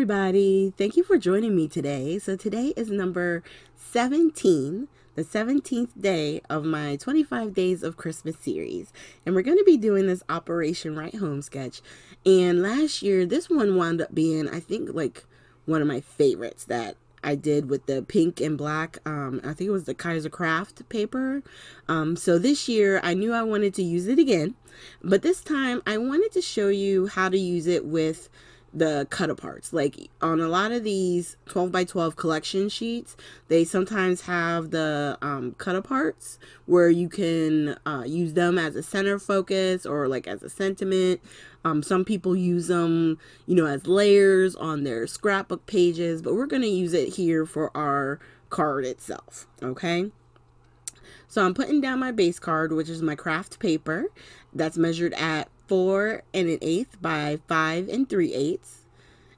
everybody. Thank you for joining me today. So today is number 17, the 17th day of my 25 Days of Christmas series. And we're going to be doing this Operation Right Home sketch. And last year, this one wound up being, I think, like one of my favorites that I did with the pink and black. I think it was the Kaiser Craft paper. So this year, I knew I wanted to use it again. But this time, I wanted to show you how to use it with the cut-aparts. Like on a lot of these 12 by 12 collection sheets, they sometimes have the cut-aparts where you can use them as a center focus or like as a sentiment. Some people use them, you know, as layers on their scrapbook pages, but we're going to use it here for our card itself, okay? So I'm putting down my base card, which is my craft paper that's measured at 4 1/8 by 5 3/8,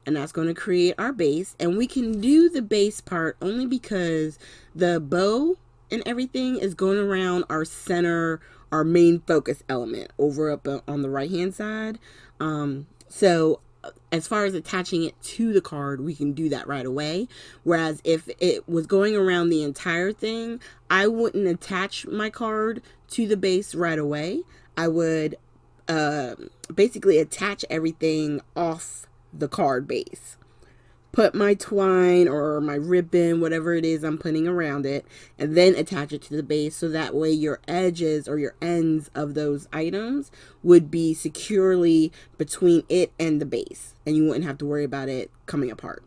and that's going to create our base. And we can do the base part only because the bow and everything is going around our center, our main focus element over up on the right hand side. So as far as attaching it to the card, we can do that right away. Whereas if it was going around the entire thing, I wouldn't attach my card to the base right away. I would basically attach everything off the card base. Put my twine or my ribbon, whatever it is I'm putting around it, and then attach it to the base, so that way your edges or your ends of those items would be securely between it and the base, and you wouldn't have to worry about it coming apart.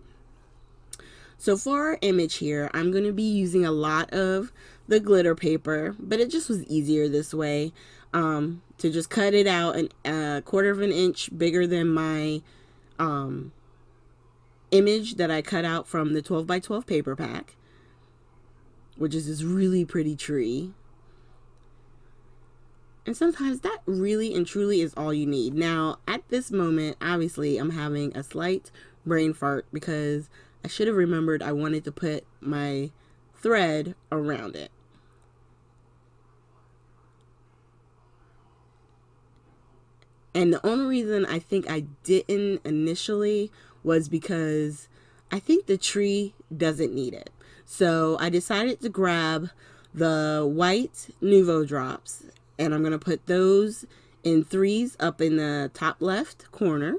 So for our image here, I'm going to be using a lot of the glitter paper, but it just was easier this way to just cut it out a 1/4 of an inch bigger than my image that I cut out from the 12 by 12 paper pack, which is this really pretty tree. And sometimes that really and truly is all you need. Now, at this moment, obviously, I'm having a slight brain fart because I should have remembered I wanted to put my thread around it. And the only reason I think I didn't initially was because I think the tree doesn't need it. So I decided to grab the white Nuvo drops, and I'm going to put those in 3s up in the top left corner.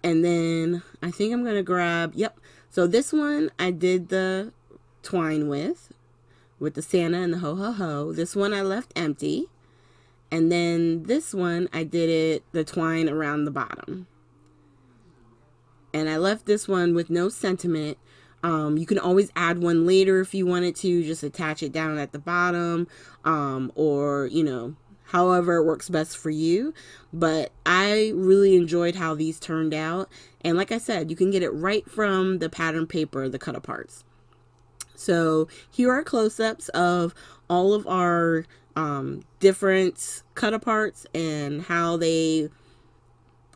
And then I think I'm going to grab, yep, so this one I did the twine with the Santa and the ho ho ho. This one I left empty. And then this one, I did the twine around the bottom. And I left this one with no sentiment. You can always add one later if you wanted to, just attach it down at the bottom, or, you know, however it works best for you. But I really enjoyed how these turned out. And like I said, you can get it right from the pattern paper, the cut-aparts. So here are close-ups of all of our different cut-aparts and how they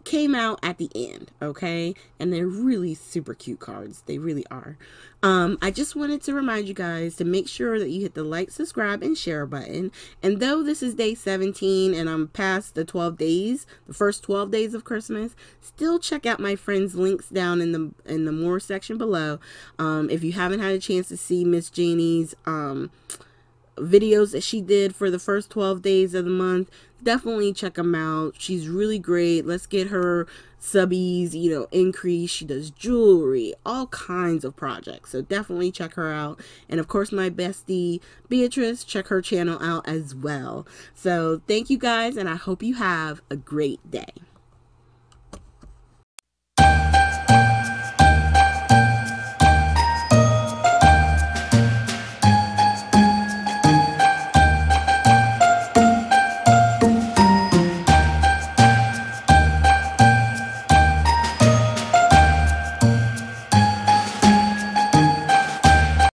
came out at the end, okay? And they're really super cute cards. They really are. I just wanted to remind you guys to make sure that you hit the like, subscribe, and share button. And though this is day 17 and I'm past the 12 days, the first 12 days of Christmas, still check out my friend's links down in the more section below. If you haven't had a chance to see Miss Jeannie's videos that she did for the first 12 days of the month, definitely check them out. She's really great. Let's get her subbies, you know, increase. She does jewelry, all kinds of projects, so definitely check her out. And of course, my bestie Beatriz, check her channel out as well. So thank you guys, and I hope you have a great day.